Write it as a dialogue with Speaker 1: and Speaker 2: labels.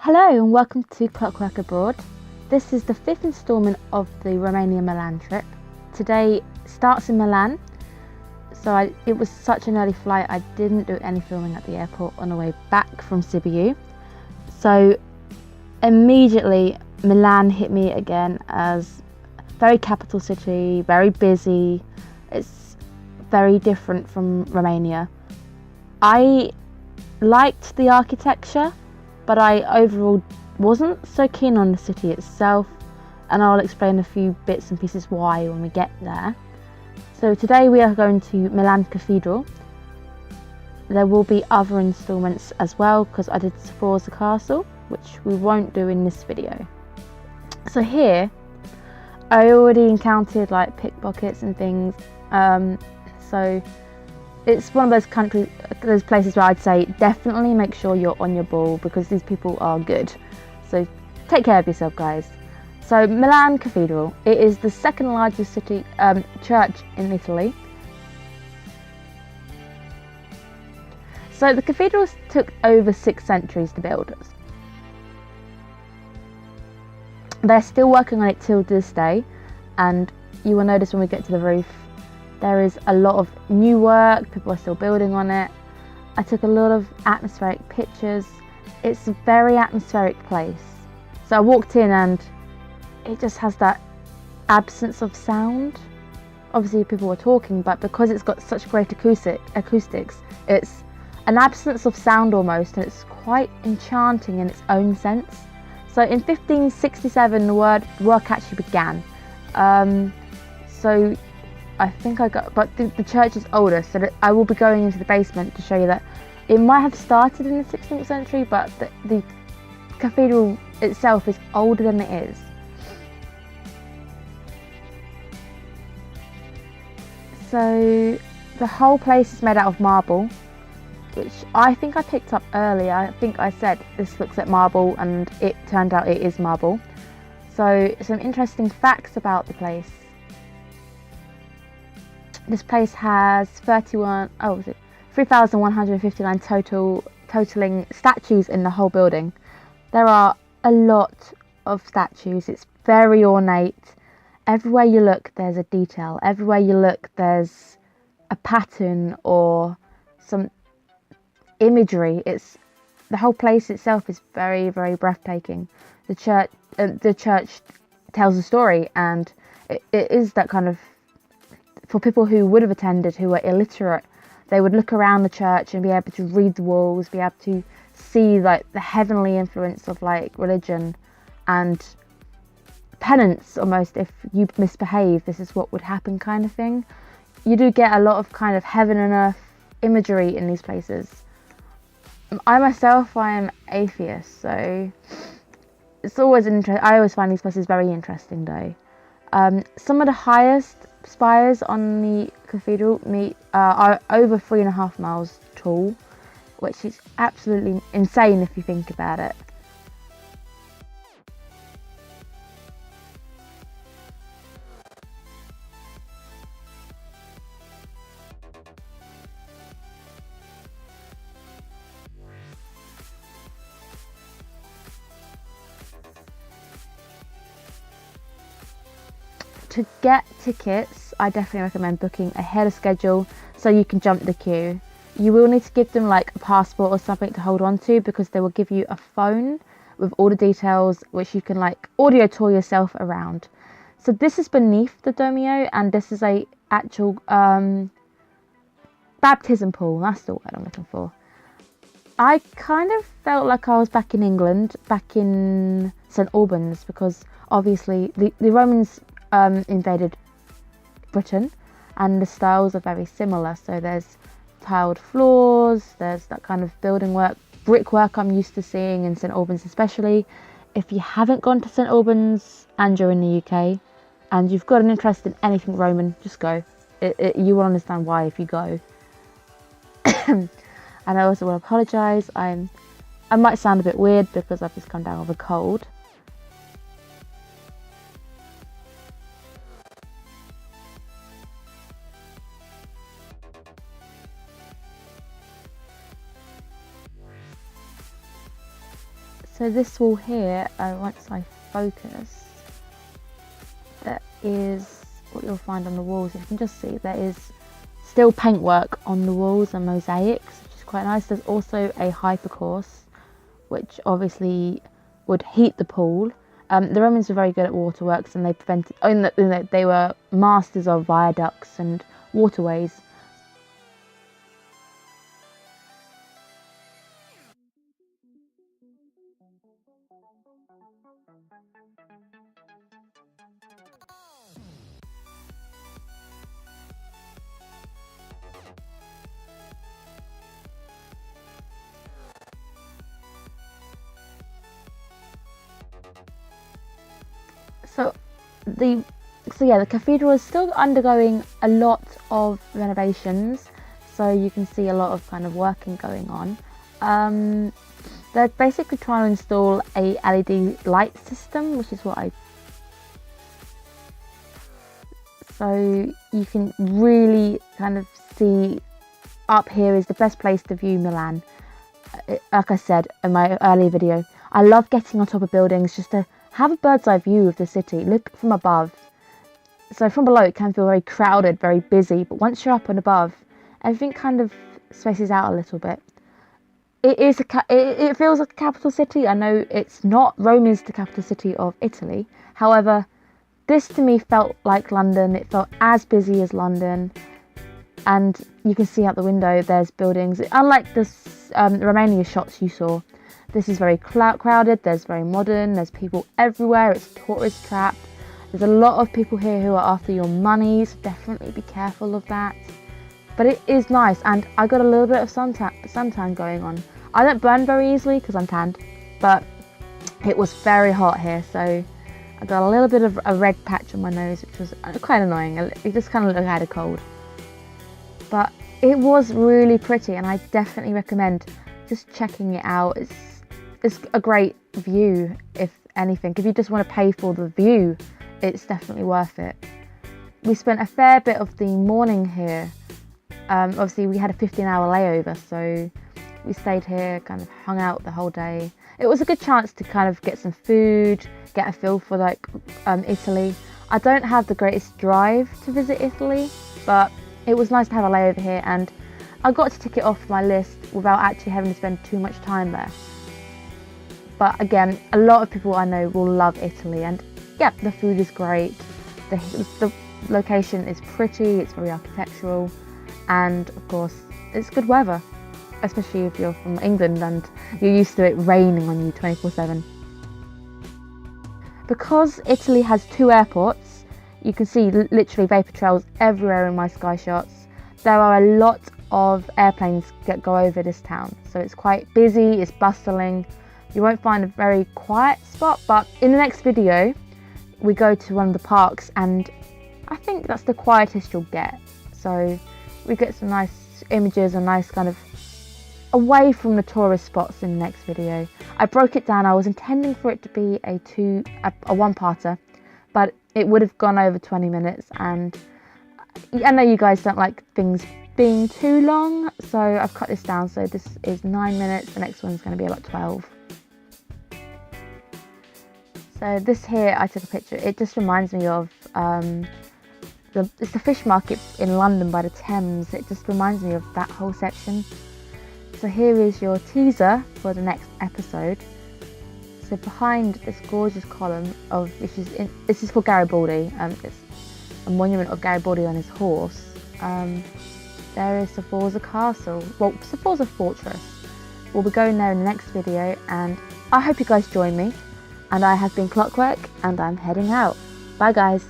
Speaker 1: Hello and welcome to Clockwork Abroad. This is the fifth instalment of the Romania-Milan trip. Today starts in Milan, so it was such an early flight I didn't do any filming at the airport on the way back from Sibiu. So immediately Milan hit me again as very capital city, very busy. It's very different from Romania. I liked the architecture, but I overall wasn't so keen on the city itself, and I'll explain a few bits and pieces why when we get there. So today we are going to Milan Cathedral. There will be other instalments as well because I did Sforza Castle, which we won't do in this video. So here I already encountered like pickpockets and things, so it's one of those places where I'd say definitely make sure you're on your ball because these people are good. So take care of yourself, guys. So Milan Cathedral, it is the second largest church in Italy. So the cathedral took over 6 centuries to build. They're still working on it till this day, and you will notice when we get to the roof there is a lot of new work, people are still building on it. I took a lot of atmospheric pictures. It's a very atmospheric place. So I walked in and it just has that absence of sound. Obviously people were talking, but because it's got such great acoustics, it's an absence of sound almost, and it's quite enchanting in its own sense. So in 1567 the work actually began. So I think but the church is older, so I will be going into the basement to show you that it might have started in the 16th century, but the cathedral itself is older than it is. So the whole place is made out of marble, which I think I picked up earlier. I think I said this looks like marble, and it turned out it is marble. So some interesting facts about the place. This place has 3,159 totaling statues in the whole building. There are a lot of statues. It's very ornate. Everywhere you look there's a detail. Everywhere you look there's a pattern or some imagery. The whole place itself is very, very breathtaking. The church tells a story, and it is that kind of, for people who would have attended who were illiterate, they would look around the church and be able to read the walls, be able to see like the heavenly influence of like religion and penance almost. If you misbehave, this is what would happen kind of thing. You do get a lot of kind of heaven and earth imagery in these places. I myself, I am atheist, so it's always I always find these places very interesting though. Some of the highest spires on the cathedral are over 3.5 miles tall, which is absolutely insane if you think about it. To get tickets, I definitely recommend booking ahead of schedule so you can jump the queue. You will need to give them like a passport or something to hold on to, because they will give you a phone with all the details which you can like audio tour yourself around. So this is beneath the Domio, and this is a actual baptism pool. That's the word I'm looking for. I kind of felt like I was back in England, back in St Albans, because obviously the Romans invaded Britain, and the styles are very similar. So there's tiled floors, there's that kind of building work, brickwork I'm used to seeing in St Albans especially. If you haven't gone to St Albans and you're in the UK and you've got an interest in anything Roman, just go. You will understand why if you go. And I also want to apologise, I might sound a bit weird because I've just come down with a cold. So this wall here, once I focus, that is what you'll find on the walls. You can just see there is still paintwork on the walls and mosaics, which is quite nice. There's also a hypercourse, which obviously would heat the pool. The Romans were very good at waterworks, and they were masters of viaducts and waterways. The cathedral is still undergoing a lot of renovations, so you can see a lot of kind of working going on. They're basically trying to install a LED light system, which is so you can really kind of see up here is the best place to view Milan. Like I said in my earlier video, I love getting on top of buildings just to have a bird's eye view of the city, look from above. So from below it can feel very crowded, very busy, but once you're up and above, everything kind of spaces out a little bit. It feels like a capital city. I know it's not. Rome is the capital city of Italy. However, this to me felt like London. It felt as busy as London. And you can see out the window there's buildings. Unlike the Romania shots you saw, this is very crowded, there's very modern, there's people everywhere, it's a tourist trap. There's a lot of people here who are after your money, so definitely be careful of that. But it is nice, and I got a little bit of suntan going on. I don't burn very easily because I'm tanned, but it was very hot here, so I got a little bit of a red patch on my nose, which was quite annoying. It just kind of looked like I had a cold. But it was really pretty, and I definitely recommend just checking it out. It's a great view, if anything. If you just want to pay for the view, it's definitely worth it. We spent a fair bit of the morning here. Obviously we had a 15-hour layover, so we stayed here, kind of hung out the whole day. It was a good chance to kind of get some food, get a feel for Italy. I don't have the greatest drive to visit Italy, but it was nice to have a layover here, and I got to tick it off my list without actually having to spend too much time there. But again, a lot of people I know will love Italy, and yeah, the food is great. The location is pretty, it's very architectural, and of course, it's good weather, especially if you're from England and you're used to it raining on you 24/7. Because Italy has 2 airports, you can see literally vapour trails everywhere in my sky shots. There are a lot of airplanes that go over this town, so it's quite busy, it's bustling. You won't find a very quiet spot, but in the next video we go to one of the parks, and I think that's the quietest you'll get. So we get some nice images, a nice kind of away from the tourist spots in the next video. I broke it down. I was intending for it to be a one-parter, but it would have gone over 20 minutes, and I know you guys don't like things being too long, so I've cut this down. So this is 9 minutes, the next one's going to be about 12. So this here, I took a picture. It just reminds me of it's the fish market in London by the Thames. It just reminds me of that whole section. So here is your teaser for the next episode. So behind this gorgeous column this is for Garibaldi. It's a monument of Garibaldi on his horse. There is Sforza Castle. Well, Sforza Fortress. We'll be going there in the next video, and I hope you guys join me. And I have been Clockwork, and I'm heading out. Bye guys.